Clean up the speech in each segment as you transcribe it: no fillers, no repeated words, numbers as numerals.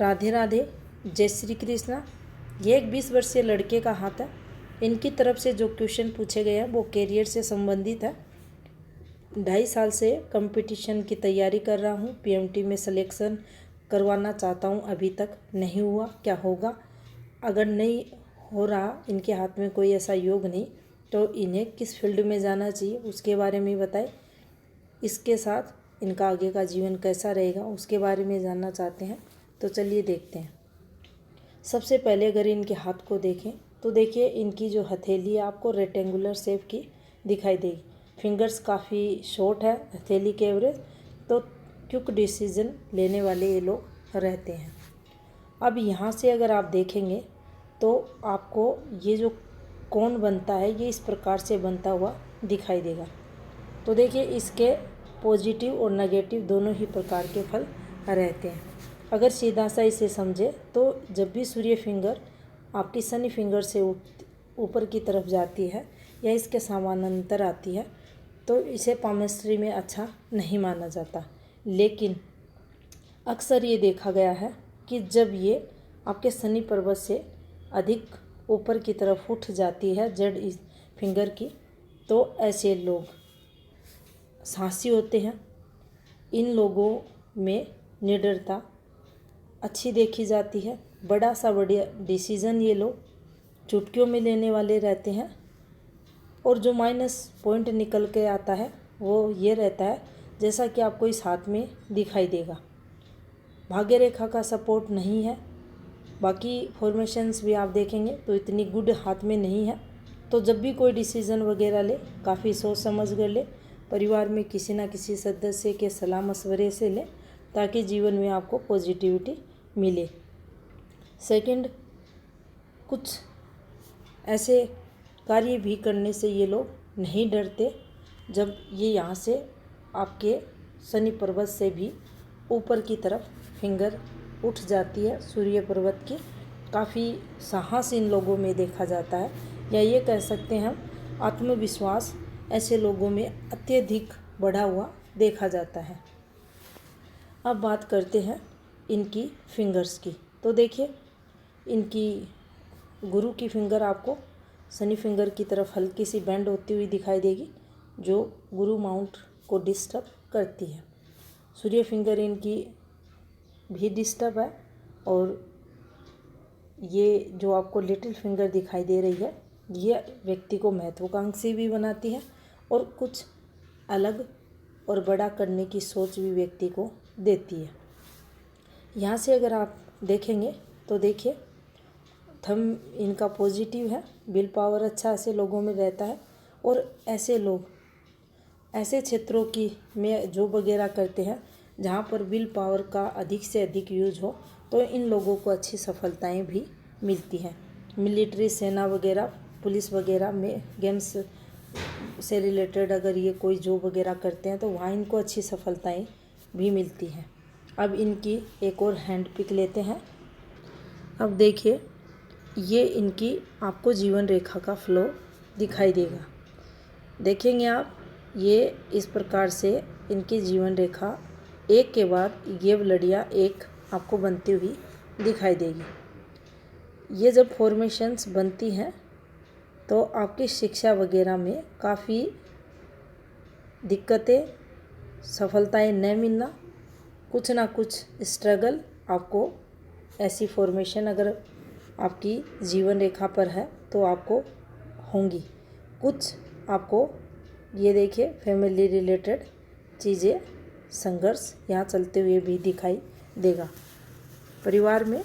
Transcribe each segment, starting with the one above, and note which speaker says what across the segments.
Speaker 1: राधे राधे, जय श्री कृष्णा। ये एक 20 वर्षीय लड़के का हाथ है। इनकी तरफ से जो क्वेश्चन पूछे गए हैं वो कैरियर से संबंधित है। 2.5 साल से कंपटीशन की तैयारी कर रहा हूँ, पीएमटी में सिलेक्शन करवाना चाहता हूँ, अभी तक नहीं हुआ, क्या होगा? अगर नहीं हो रहा, इनके हाथ में कोई ऐसा योग नहीं, तो इन्हें किस फील्ड में जाना चाहिए उसके बारे में बताए। इसके साथ इनका आगे का जीवन कैसा रहेगा उसके बारे में जानना चाहते हैं, तो चलिए देखते हैं। सबसे पहले अगर इनके हाथ को देखें तो देखिए, इनकी जो हथेली है आपको रेक्टेंगुलर शेप की दिखाई देगी। फिंगर्स काफ़ी शॉर्ट है हथेली के एवरेज, तो क्विक डिसीजन लेने वाले ये लोग रहते हैं। अब यहाँ से अगर आप देखेंगे तो आपको ये जो कोण बनता है ये इस प्रकार से बनता हुआ दिखाई देगा। तो देखिए, इसके पॉजिटिव और नेगेटिव दोनों ही प्रकार के फल रहते हैं। अगर सीधा सा इसे समझे तो जब भी सूर्य फिंगर आपकी शनि फिंगर से ऊपर की तरफ जाती है या इसके समानांतर आती है तो इसे पामिस्ट्री में अच्छा नहीं माना जाता। लेकिन अक्सर ये देखा गया है कि जब ये आपके शनि पर्वत से अधिक ऊपर की तरफ उठ जाती है जड़ इस फिंगर की, तो ऐसे लोग साहसी होते हैं। इन लोगों में निडरता अच्छी देखी जाती है। बड़ा सा बढ़िया डिसीज़न ये लोग चुटकियों में लेने वाले रहते हैं। और जो माइनस पॉइंट निकल के आता है वो ये रहता है, जैसा कि आपको इस हाथ में दिखाई देगा, भाग्य रेखा का सपोर्ट नहीं है। बाकी फॉर्मेशंस भी आप देखेंगे तो इतनी गुड हाथ में नहीं है। तो जब भी कोई डिसीज़न वगैरह ले, काफ़ी सोच समझ कर ले, परिवार में किसी ना किसी सदस्य के सलाह मशवरे से ले, ताकि जीवन में आपको पॉजिटिविटी मिले। सेकंड, कुछ ऐसे कार्य भी करने से ये लोग नहीं डरते। जब ये यहाँ से आपके शनि पर्वत से भी ऊपर की तरफ फिंगर उठ जाती है सूर्य पर्वत की, काफ़ी साहस इन लोगों में देखा जाता है, या ये कह सकते हैं हम आत्मविश्वास ऐसे लोगों में अत्यधिक बढ़ा हुआ देखा जाता है। अब बात करते हैं इनकी फिंगर्स की। तो देखिए, इनकी गुरु की फिंगर आपको शनि फिंगर की तरफ हल्की सी बेंड होती हुई दिखाई देगी, जो गुरु माउंट को डिस्टर्ब करती है। सूर्य फिंगर इनकी भी डिस्टर्ब है, और ये जो आपको लिटिल फिंगर दिखाई दे रही है ये व्यक्ति को महत्वाकांक्षी भी बनाती है और कुछ अलग और बड़ा करने की सोच भी व्यक्ति को देती है। यहाँ से अगर आप देखेंगे तो देखिए, थंब इनका पॉजिटिव है, विल पावर अच्छा ऐसे लोगों में रहता है। और ऐसे लोग ऐसे क्षेत्रों की में जॉब वगैरह करते हैं जहाँ पर विल पावर का अधिक से अधिक यूज हो, तो इन लोगों को अच्छी सफलताएं भी मिलती हैं। मिलिट्री, सेना वगैरह, पुलिस वगैरह में, गेम्स से रिलेटेड अगर ये कोई जॉब वगैरह करते हैं तो वहाँ इनको अच्छी सफलताएं भी मिलती हैं। अब इनकी एक और हैंड पिक लेते हैं। अब देखिए, ये इनकी आपको जीवन रेखा का फ्लो दिखाई देगा। देखेंगे आप, ये इस प्रकार से इनकी जीवन रेखा एक के बाद ये लड़ियाँ एक आपको बनती हुई दिखाई देगी। ये जब फॉर्मेशंस बनती हैं तो आपकी शिक्षा वगैरह में काफ़ी दिक्कतें, सफलताएं न मिलना, कुछ ना कुछ स्ट्रगल आपको, ऐसी फॉर्मेशन अगर आपकी जीवन रेखा पर है तो आपको होंगी। कुछ आपको ये देखिए फैमिली रिलेटेड चीज़ें, संघर्ष यहाँ चलते हुए भी दिखाई देगा। परिवार में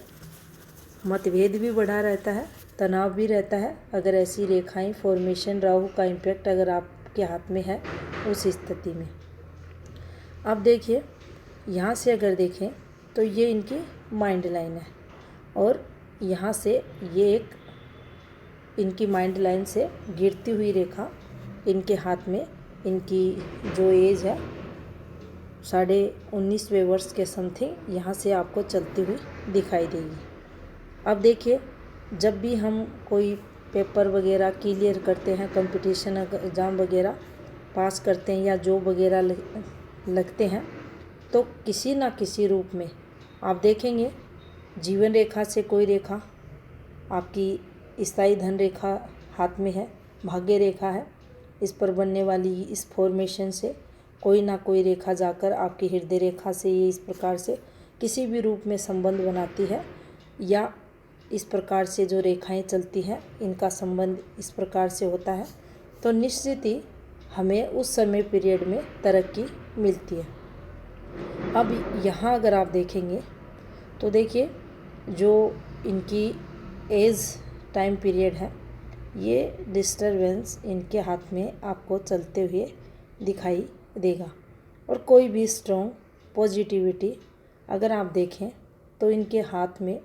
Speaker 1: मतभेद भी बढ़ा रहता है, तनाव भी रहता है, अगर ऐसी रेखाएं फॉर्मेशन, राहु का इम्पैक्ट अगर आपके हाथ में है उस स्थिति में। अब देखिए, यहाँ से अगर देखें तो ये इनकी माइंड लाइन है, और यहाँ से ये एक इनकी माइंड लाइन से गिरती हुई रेखा इनके हाथ में, इनकी जो एज है 19.5वें वर्ष के समथिंग, यहाँ से आपको चलती हुई दिखाई देगी। अब देखिए, जब भी हम कोई पेपर वगैरह क्लियर करते हैं, कंपटीशन एग्ज़ाम वगैरह पास करते हैं या जॉब वगैरह लगते हैं, तो किसी ना किसी रूप में आप देखेंगे जीवन रेखा से कोई रेखा आपकी स्थायी धन रेखा हाथ में है, भाग्य रेखा है। इस पर बनने वाली इस फॉर्मेशन से कोई ना कोई रेखा जाकर आपकी हृदय रेखा से ये इस प्रकार से किसी भी रूप में संबंध बनाती है, या इस प्रकार से जो रेखाएं चलती हैं इनका संबंध इस प्रकार से होता है, तो निश्चित ही हमें उस समय पीरियड में तरक्की मिलती है। अब यहाँ अगर आप देखेंगे तो देखिए जो इनकी एज टाइम पीरियड है, ये डिस्टरबेंस इनके हाथ में आपको चलते हुए दिखाई देगा। और कोई भी स्ट्रॉन्ग पॉजिटिविटी अगर आप देखें तो इनके हाथ में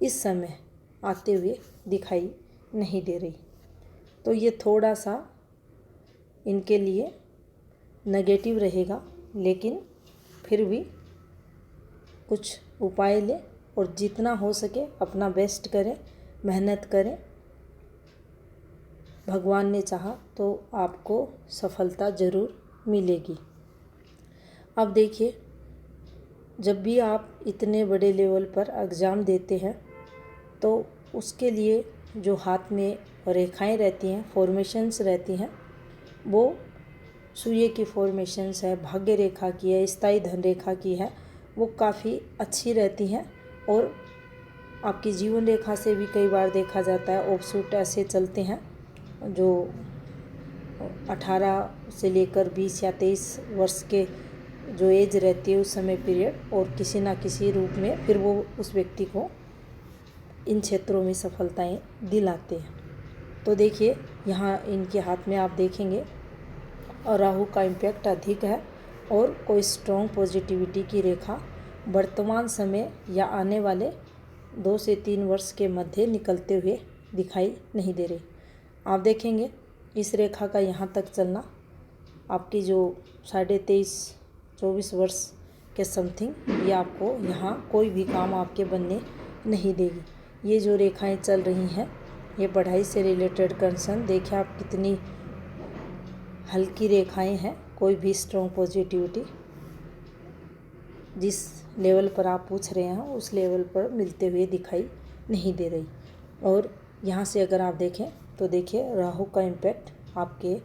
Speaker 1: इस समय आते हुए दिखाई नहीं दे रही। तो ये थोड़ा सा इनके लिए नेगेटिव रहेगा, लेकिन फिर भी कुछ उपाय लें और जितना हो सके अपना बेस्ट करें, मेहनत करें। भगवान ने चाहा तो आपको सफलता ज़रूर मिलेगी। अब देखिए, जब भी आप इतने बड़े लेवल पर एग्ज़ाम देते हैं तो उसके लिए जो हाथ में रेखाएं रहती हैं, फॉर्मेशंस रहती हैं, वो सूर्य की फॉर्मेशंस है, भाग्य रेखा की है, स्थायी धन रेखा की है, वो काफ़ी अच्छी रहती हैं। और आपकी जीवन रेखा से भी कई बार देखा जाता है ऑफशूट ऐसे चलते हैं जो 18 से लेकर 20 या 23 वर्ष के जो एज रहती है उस समय पीरियड, और किसी ना किसी रूप में फिर वो उस व्यक्ति को इन क्षेत्रों में सफलताएं दिलाते हैं। तो देखिए यहाँ इनके हाथ में आप देखेंगे और राहु का इम्पैक्ट अधिक है, और कोई स्ट्रॉन्ग पॉजिटिविटी की रेखा वर्तमान समय या आने वाले 2 से 3 वर्ष के मध्य निकलते हुए दिखाई नहीं दे रही। आप देखेंगे इस रेखा का यहाँ तक चलना आपकी जो 23-24 वर्ष के समथिंग, ये आपको यहाँ कोई भी काम आपके बनने नहीं देगी। ये जो रेखाएं चल रही हैं ये पढ़ाई से रिलेटेड कंसर्न, देखिए आप कितनी हल्की रेखाएं हैं। कोई भी स्ट्रॉन्ग पॉजिटिविटी जिस लेवल पर आप पूछ रहे हैं उस लेवल पर मिलते हुए दिखाई नहीं दे रही। और यहाँ से अगर आप देखें तो देखिए राहु का इम्पैक्ट आपके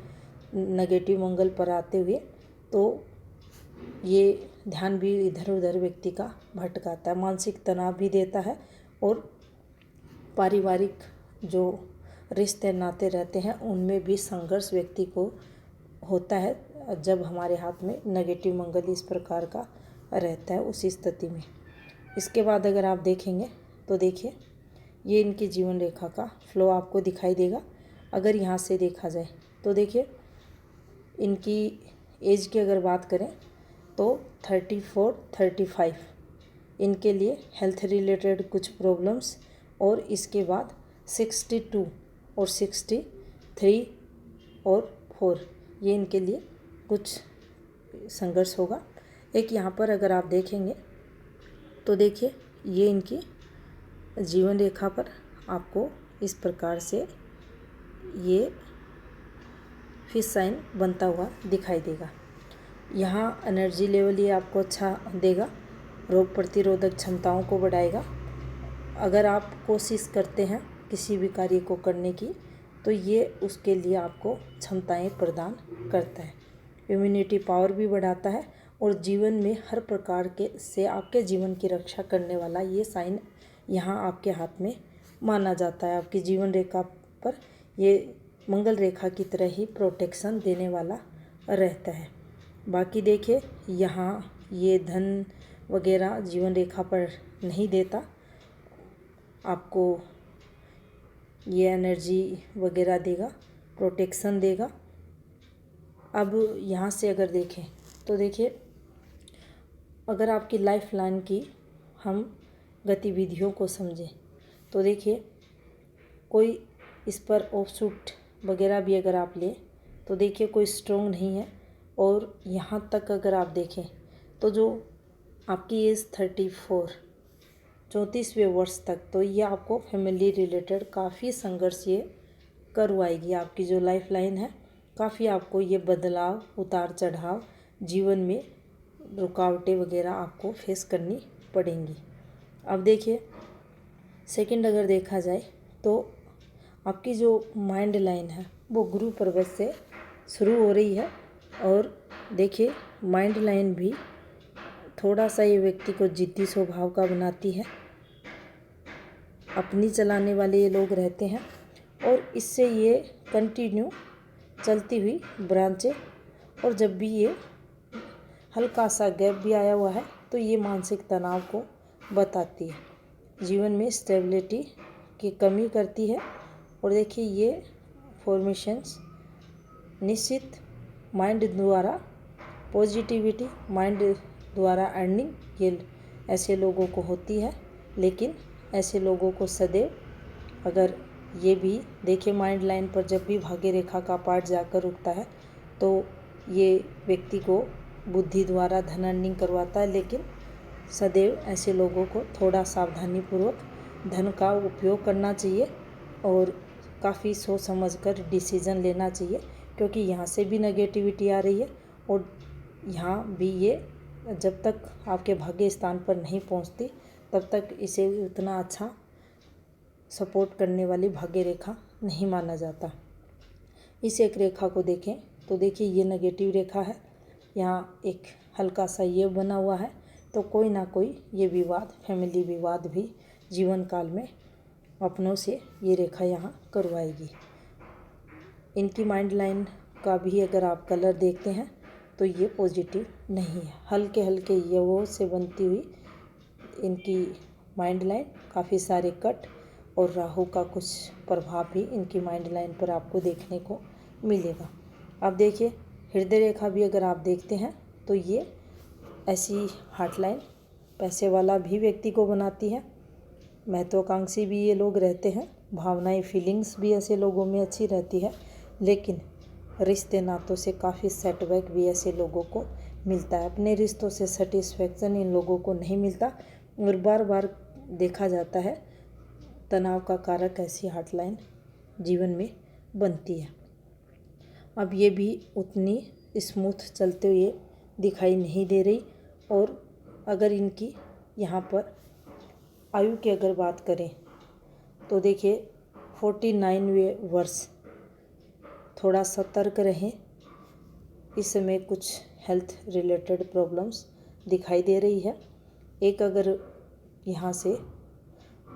Speaker 1: नेगेटिव मंगल पर आते हुए, तो ये ध्यान भी इधर उधर व्यक्ति का भटकाता है, मानसिक तनाव भी देता है, और पारिवारिक जो रिश्ते नाते रहते हैं उनमें भी संघर्ष व्यक्ति को होता है जब हमारे हाथ में नेगेटिव मंगल इस प्रकार का रहता है उसी स्थिति में। इसके बाद अगर आप देखेंगे तो देखिए ये इनकी जीवन रेखा का फ्लो आपको दिखाई देगा। अगर यहाँ से देखा जाए तो देखिए इनकी एज की अगर बात करें तो 34-35 इनके लिए हेल्थ रिलेटेड कुछ प्रॉब्लम्स, और इसके बाद 62 और 63 और 4 ये इनके लिए कुछ संघर्ष होगा। एक यहाँ पर अगर आप देखेंगे तो देखिए ये इनकी जीवन रेखा पर आपको इस प्रकार से ये फिश साइन बनता हुआ दिखाई देगा। यहाँ एनर्जी लेवल ये आपको अच्छा देगा, रोग प्रतिरोधक क्षमताओं को बढ़ाएगा। अगर आप कोशिश करते हैं किसी भी कार्य को करने की तो ये उसके लिए आपको क्षमताएं प्रदान करता है, इम्यूनिटी पावर भी बढ़ाता है, और जीवन में हर प्रकार के से आपके जीवन की रक्षा करने वाला ये साइन यहाँ आपके हाथ में माना जाता है। आपकी जीवन रेखा पर ये मंगल रेखा की तरह ही प्रोटेक्शन देने वाला रहता है। बाकी देखिए यहाँ ये धन वगैरह जीवन रेखा पर नहीं देता, आपको ये एनर्जी वगैरह देगा, प्रोटेक्शन देगा। अब यहाँ से अगर देखें तो देखिए अगर आपकी लाइफ लाइन की हम गतिविधियों को समझें तो देखिए कोई इस पर ऑफशूट वगैरह भी अगर आप लें तो देखिए कोई स्ट्रॉन्ग नहीं है। और यहाँ तक अगर आप देखें तो जो आपकी एज 34वें वर्ष तक, तो ये आपको फैमिली रिलेटेड काफ़ी संघर्ष ये करवाएगी। आपकी जो लाइफ लाइन है काफ़ी आपको ये बदलाव, उतार चढ़ाव, जीवन में रुकावटें वगैरह आपको फेस करनी पड़ेंगी। अब देखिए सेकंड अगर देखा जाए तो आपकी जो माइंड लाइन है वो गुरु पर्वत से शुरू हो रही है। और देखिए माइंड लाइन भी थोड़ा सा ये व्यक्ति को जिद्दी स्वभाव का बनाती है, अपनी चलाने वाले ये लोग रहते हैं। और इससे ये कंटिन्यू चलती हुई ब्रांचें, और जब भी ये हल्का सा गैप भी आया हुआ है तो ये मानसिक तनाव को बताती है, जीवन में स्टेबिलिटी की कमी करती है। और देखिए ये फॉर्मेशंस निश्चित माइंड द्वारा पॉजिटिविटी, माइंड द्वारा अर्निंग, ये ऐसे लोगों को होती है। लेकिन ऐसे लोगों को सदैव, अगर ये भी देखिए माइंड लाइन पर जब भी भाग्य रेखा का पार्ट जाकर रुकता है तो ये व्यक्ति को बुद्धि द्वारा धन अर्निंग करवाता है। लेकिन सदैव ऐसे लोगों को थोड़ा सावधानीपूर्वक धन का उपयोग करना चाहिए और काफ़ी सोच समझ कर डिसीज़न लेना चाहिए, क्योंकि यहाँ से भी नेगेटिविटी आ रही है। और यहाँ भी ये जब तक आपके भाग्य स्थान पर नहीं पहुँचती तब तक इसे उतना अच्छा सपोर्ट करने वाली भाग्य रेखा नहीं माना जाता। इस एक रेखा को देखें तो देखिए ये नेगेटिव रेखा है, यहाँ एक हल्का सा ये बना हुआ है, तो कोई ना कोई ये विवाद, फैमिली विवाद भी जीवन काल में अपनों से ये रेखा यहाँ करवाएगी। इनकी माइंड लाइन का भी अगर आप कलर देखते हैं तो ये पॉजिटिव नहीं है, हल्के हल्के येवों से बनती हुई इनकी माइंड लाइन, काफ़ी सारे कट और राहु का कुछ प्रभाव भी इनकी माइंड लाइन पर आपको देखने को मिलेगा। अब देखिए हृदय रेखा भी अगर आप देखते हैं तो ये ऐसी हार्ट लाइन पैसे वाला भी व्यक्ति को बनाती है, महत्वाकांक्षी भी ये लोग रहते हैं, भावनाएं, फीलिंग्स भी ऐसे लोगों में अच्छी रहती है। लेकिन रिश्ते नातों से काफ़ी सेटबैक भी ऐसे लोगों को मिलता है, अपने रिश्तों से सेटिस्फैक्शन इन लोगों को नहीं मिलता और बार बार देखा जाता है तनाव का कारक ऐसी हार्ट लाइन जीवन में बनती है। अब ये भी उतनी स्मूथ चलते हुए दिखाई नहीं दे रही। और अगर इनकी यहाँ पर आयु की अगर बात करें तो देखिए 49वें वर्ष, थोड़ा सतर्क रहें, इस समय कुछ हेल्थ रिलेटेड प्रॉब्लम्स दिखाई दे रही है। एक अगर यहाँ से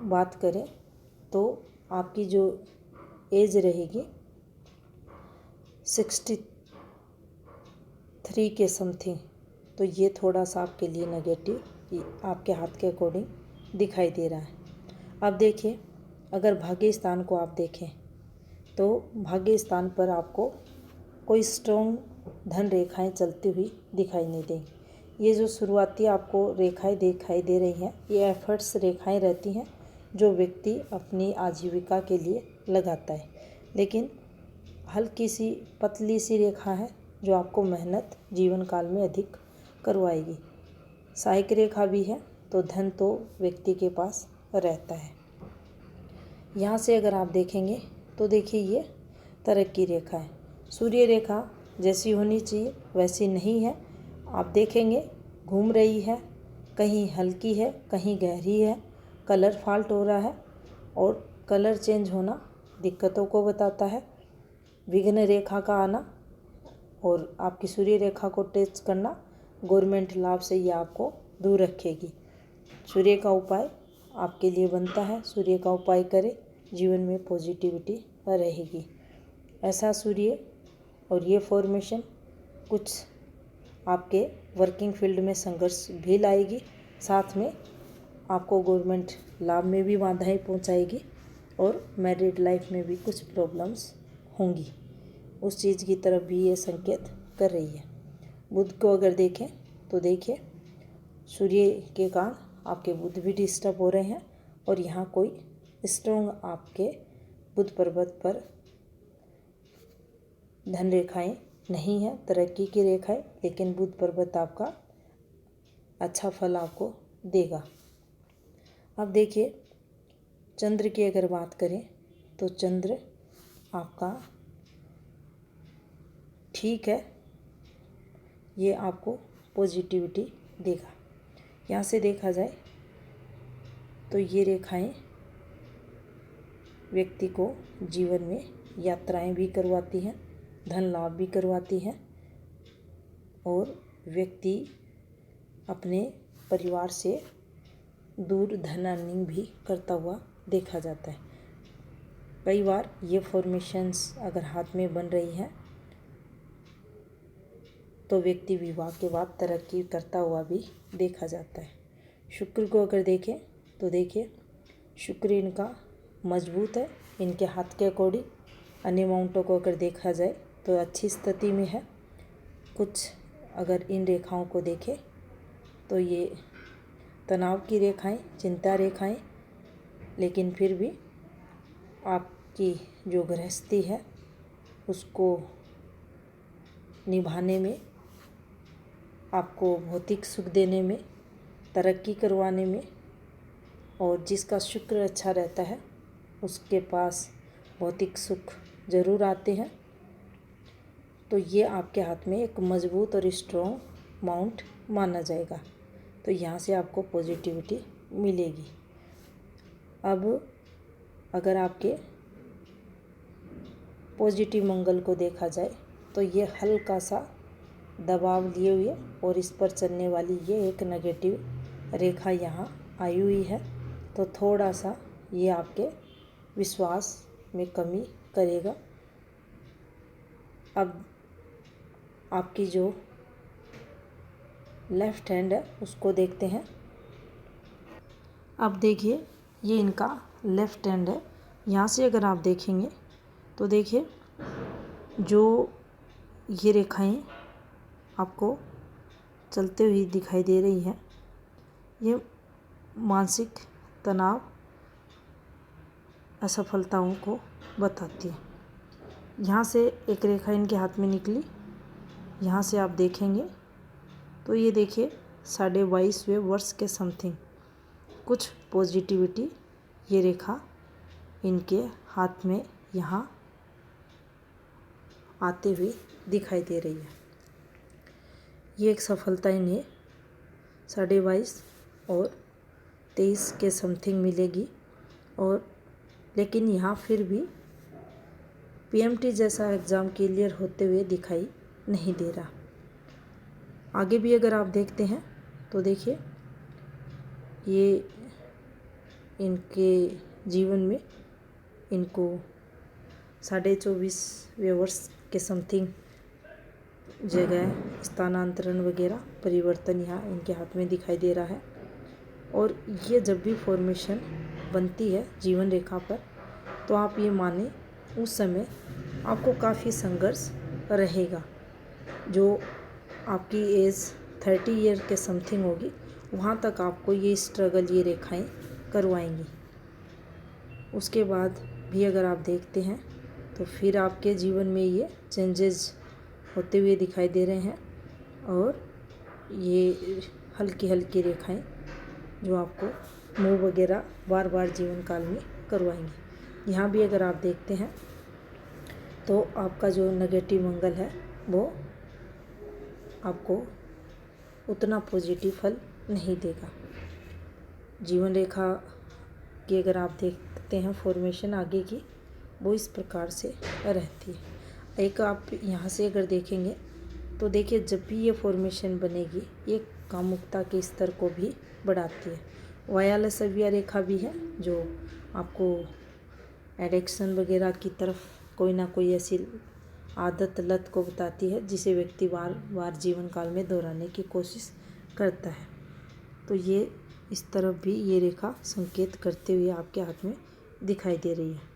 Speaker 1: बात करें तो आपकी जो एज रहेगी 63 के समथिंग, तो ये थोड़ा सा आपके लिए नेगेटिव आपके हाथ के अकॉर्डिंग दिखाई दे रहा है। अब देखिए अगर भाग्य स्थान को आप देखें तो भाग्य स्थान पर आपको कोई स्ट्रॉन्ग धन रेखाएं चलती हुई दिखाई नहीं देंगी। ये जो शुरुआती आपको रेखाएं दिखाई दे रही हैं ये एफर्ट्स रेखाएं रहती हैं जो व्यक्ति अपनी आजीविका के लिए लगाता है। लेकिन हल्की सी पतली सी रेखा है जो आपको मेहनत जीवन काल में अधिक करवाएगी। सहायक रेखा भी है तो धन तो व्यक्ति के पास रहता है। यहाँ से अगर आप देखेंगे तो देखिए ये तरक्की रेखा है, सूर्य रेखा जैसी होनी चाहिए वैसी नहीं है। आप देखेंगे घूम रही है, कहीं हल्की है कहीं गहरी है, कलर फॉल्ट हो रहा है और कलर चेंज होना दिक्कतों को बताता है। विघ्न रेखा का आना और आपकी सूर्य रेखा को टच करना गवर्नमेंट लाभ से ये आपको दूर रखेगी। सूर्य का उपाय आपके लिए बनता है, सूर्य का उपाय करें, जीवन में पॉजिटिविटी रहेगी। ऐसा सूर्य और ये फॉर्मेशन कुछ आपके वर्किंग फील्ड में संघर्ष भी लाएगी, साथ में आपको गवर्नमेंट लाभ में भी बाधाएं पहुंचाएगी और मैरिड लाइफ में भी कुछ प्रॉब्लम्स होंगी। उस चीज़ की तरफ भी ये संकेत कर रही है। बुध को अगर देखें तो देखिए सूर्य के कारण आपके बुध भी डिस्टर्ब हो रहे हैं और यहाँ कोई स्ट्रॉन्ग आपके बुध पर्वत पर धन रेखाएं नहीं है, तरक्की की रेखाएं, लेकिन बुध पर्वत आपका अच्छा फल आपको देगा। अब देखिए चंद्र की अगर बात करें तो चंद्र आपका ठीक है, ये आपको पॉजिटिविटी देगा। यहाँ से देखा जाए तो ये रेखाएं व्यक्ति को जीवन में यात्राएं भी करवाती हैं, धन लाभ भी करवाती हैं और व्यक्ति अपने परिवार से दूर धन अर्निंग भी करता हुआ देखा जाता है। कई बार ये फॉर्मेशंस अगर हाथ में बन रही हैं तो व्यक्ति विवाह के बाद तरक्की करता हुआ भी देखा जाता है। शुक्र को अगर देखें तो देखिए शुक्र इनका मजबूत है, इनके हाथ के अकॉर्डिंग अन्य अमाउंटों को अगर देखा जाए तो अच्छी स्थिति में है। कुछ अगर इन रेखाओं को देखें तो ये तनाव की रेखाएं, चिंता रेखाएं, लेकिन फिर भी आपकी जो गृहस्थी है उसको निभाने में, आपको भौतिक सुख देने में, तरक्की करवाने में, और जिसका शुक्र अच्छा रहता है उसके पास भौतिक सुख ज़रूर आते हैं। तो ये आपके हाथ में एक मजबूत और स्ट्रॉन्ग माउंट माना जाएगा। तो यहाँ से आपको पॉजिटिविटी मिलेगी। अब अगर आपके पॉजिटिव मंगल को देखा जाए तो ये हल्का सा दबाव लिए हुए और इस पर चलने वाली ये एक नेगेटिव रेखा यहाँ आई हुई है, तो थोड़ा सा ये आपके विश्वास में कमी करेगा। अब आपकी जो लेफ्ट हैंड है उसको देखते हैं। अब देखिए ये इनका लेफ्ट हैंड है। यहाँ से अगर आप देखेंगे तो देखिए जो ये रेखाएं आपको चलते हुए दिखाई दे रही हैं, ये मानसिक तनाव, असफलताओं को बताती है। यहाँ से एक रेखा इनके हाथ में निकली, यहाँ से आप देखेंगे तो ये देखिए 22.5वें वर्ष के समथिंग कुछ पॉजिटिविटी ये रेखा इनके हाथ में यहाँ आते हुए दिखाई दे रही है। ये एक सफलता इन्हें 22.5 और 23 के समथिंग मिलेगी, और लेकिन यहाँ फिर भी पीएमटी जैसा एग्ज़ाम क्लियर होते हुए दिखाई नहीं दे रहा। आगे भी अगर आप देखते हैं तो देखिए ये इनके जीवन में इनको 24.5वें वर्ष के समथिंग जगह स्थानांतरण वगैरह परिवर्तन यहाँ इनके हाथ में दिखाई दे रहा है। और ये जब भी फॉर्मेशन बनती है जीवन रेखा पर तो आप ये माने उस समय आपको काफ़ी संघर्ष रहेगा। जो आपकी एज 30 ईयर के समथिंग होगी वहाँ तक आपको ये स्ट्रगल ये रेखाएं करवाएंगी। उसके बाद भी अगर आप देखते हैं तो फिर आपके जीवन में ये चेंजेस होते हुए दिखाई दे रहे हैं, और ये हल्की हल्की रेखाएं जो आपको मूव वगैरह बार बार जीवन काल में करवाएंगी। यहाँ भी अगर आप देखते हैं तो आपका जो नेगेटिव मंगल है वो आपको उतना पॉजिटिव फल नहीं देगा। जीवन रेखा की अगर आप देखते हैं फॉर्मेशन आगे की वो इस प्रकार से रहती है। एक आप यहाँ से अगर देखेंगे तो देखिए जब भी ये फॉर्मेशन बनेगी ये कामुकता के स्तर को भी बढ़ाती है। वायलसव्य रेखा भी है जो आपको एडिक्शन वगैरह की तरफ कोई ना कोई ऐसी आदत लत को बताती है जिसे व्यक्ति बार बार जीवन काल में दोहराने की कोशिश करता है। तो ये इस तरफ भी ये रेखा संकेत करते हुए आपके हाथ में दिखाई दे रही है।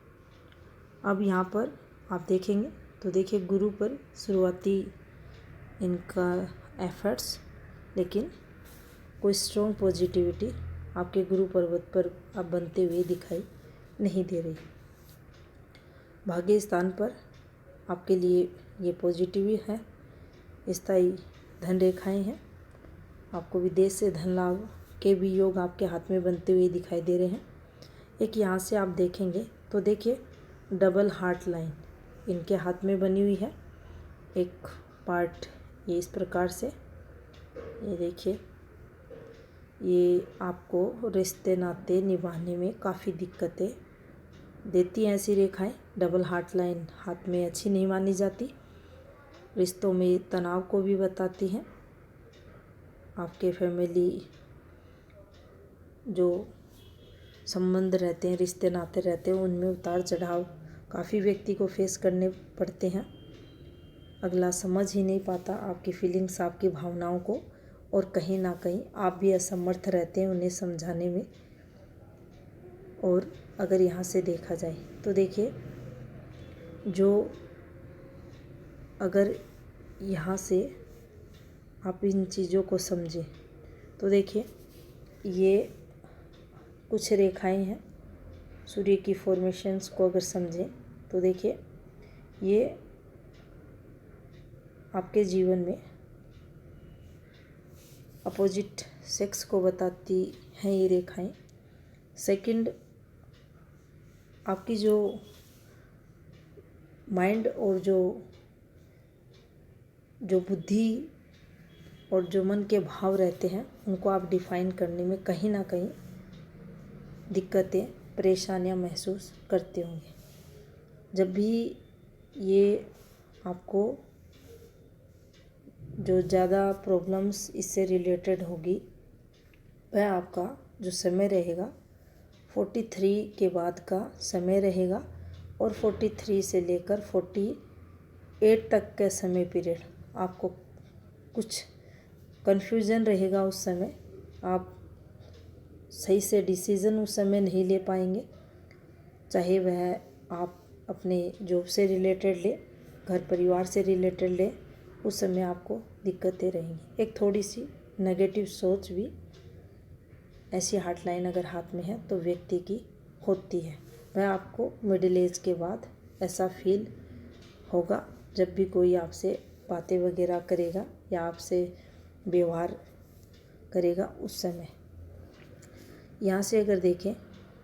Speaker 1: अब यहाँ पर आप देखेंगे तो देखिए गुरु पर शुरुआती इनका एफर्ट्स, लेकिन कोई स्ट्रॉन्ग पॉजिटिविटी आपके गुरु पर्वत पर अब बनते हुए दिखाई नहीं दे रही। भाग्य स्थान पर आपके लिए ये पॉजिटिव है, स्थायी धन रेखाएं हैं। आपको विदेश से धन लाभ के भी योग आपके हाथ में बनते हुए दिखाई दे रहे हैं। एक यहाँ से आप देखेंगे तो देखिए डबल हार्ट लाइन इनके हाथ में बनी हुई है। एक पार्ट ये इस प्रकार से, ये देखिए ये आपको रिश्ते नाते निभाने में काफ़ी दिक्कतें देती हैं। ऐसी रेखाएं डबल हार्ट लाइन हाथ में अच्छी नहीं मानी जाती। रिश्तों में तनाव को भी बताती हैं। आपके फैमिली जो संबंध रहते हैं, रिश्ते नाते रहते हैं, उनमें उतार चढ़ाव काफ़ी व्यक्ति को फेस करने पड़ते हैं। अगला समझ ही नहीं पाता आपकी फीलिंग्स, आपकी भावनाओं को, और कहीं ना कहीं आप भी असमर्थ रहते हैं उन्हें समझाने में। और अगर यहाँ से देखा जाए तो देखिए, जो अगर यहाँ से आप इन चीज़ों को समझें तो देखिए, ये कुछ रेखाएं हैं। सूर्य की फॉर्मेशंस को अगर समझें तो देखिए, ये आपके जीवन में अपोजिट सेक्स को बताती हैं ये रेखाएं। सेकंड, आपकी जो माइंड और जो बुद्धि और जो मन के भाव रहते हैं, उनको आप डिफाइन करने में कहीं ना कहीं दिक्कतें, परेशानियां महसूस करते होंगे। जब भी ये आपको जो ज़्यादा प्रॉब्लम्स इससे रिलेटेड होगी, वह आपका जो समय रहेगा 43 के बाद का समय रहेगा, और 43 से लेकर 48 तक का समय पीरियड आपको कुछ कन्फ्यूज़न रहेगा। उस समय आप सही से डिसीज़न उस समय नहीं ले पाएंगे, चाहे वह आप अपने जॉब से रिलेटेड ले, घर परिवार से रिलेटेड ले, उस समय आपको दिक्कतें रहेंगी। एक थोड़ी सी नेगेटिव सोच भी ऐसी हार्ट लाइन अगर हाथ में है तो व्यक्ति की होती है। वह आपको मिडिल एज के बाद ऐसा फील होगा जब भी कोई आपसे बातें वगैरह करेगा या आपसे व्यवहार करेगा उस समय। यहाँ से अगर देखें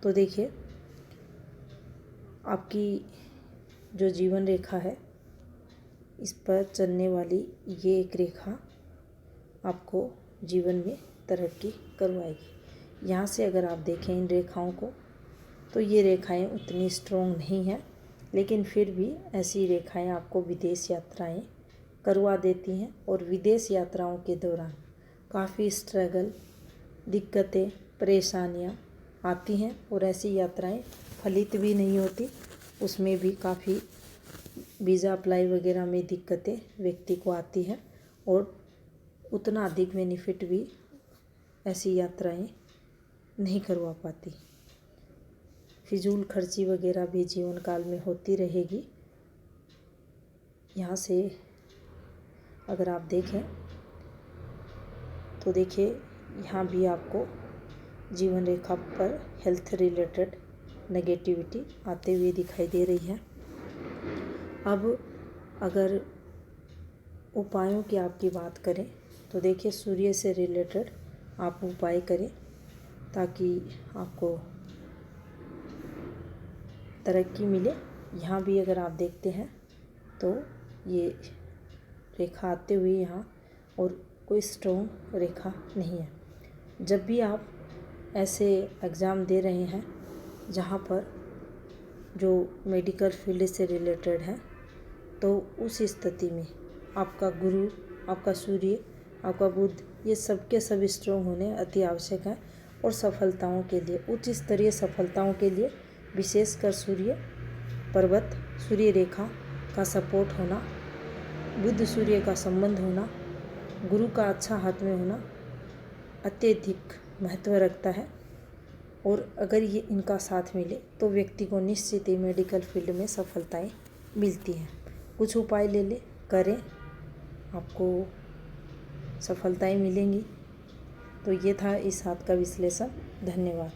Speaker 1: तो देखिए, आपकी जो जीवन रेखा है, इस पर चलने वाली ये एक रेखा आपको जीवन में तरक्की करवाएगी। यहाँ से अगर आप देखें इन रेखाओं को तो ये रेखाएं उतनी स्ट्रॉन्ग नहीं हैं, लेकिन फिर भी ऐसी रेखाएं आपको विदेश यात्राएं करवा देती हैं। और विदेश यात्राओं के दौरान काफ़ी स्ट्रगल, दिक्कतें, परेशानियां आती हैं, और ऐसी यात्राएं फलित भी नहीं होती। उसमें भी काफ़ी वीज़ा अप्लाई वगैरह में दिक्कतें व्यक्ति को आती हैं, और उतना अधिक बेनिफिट भी ऐसी यात्राएं नहीं करवा पाती। फिजूल खर्ची वगैरह भी जीवन काल में होती रहेगी। यहाँ से अगर आप देखें तो देखिए, यहाँ भी आपको जीवन रेखा पर हेल्थ रिलेटेड नेगेटिविटी आते हुए दिखाई दे रही है। अब अगर उपायों की आपकी बात करें तो देखिए, सूर्य से रिलेटेड आप उपाय करें ताकि आपको तरक्की मिले। यहाँ भी अगर आप देखते हैं तो ये रेखा आते हुए यहाँ, और कोई स्ट्रॉन्ग रेखा नहीं है। जब भी आप ऐसे एग्ज़ाम दे रहे हैं जहाँ पर जो मेडिकल फील्ड से रिलेटेड है, तो उस स्थिति में आपका गुरु, आपका सूर्य, आपका बुध, ये सबके सब स्ट्रॉन्ग होने अति आवश्यक है। और सफलताओं के लिए, उच्च स्तरीय सफलताओं के लिए विशेषकर सूर्य पर्वत, सूर्य रेखा का सपोर्ट होना, बुध सूर्य का संबंध होना, गुरु का अच्छा हाथ में होना अत्यधिक महत्व रखता है। और अगर ये इनका साथ मिले तो व्यक्ति को निश्चित ही मेडिकल फील्ड में सफलताएं मिलती हैं। कुछ उपाय ले करें, आपको सफलताएं मिलेंगी। तो ये था इस हाथ का विश्लेषण। धन्यवाद।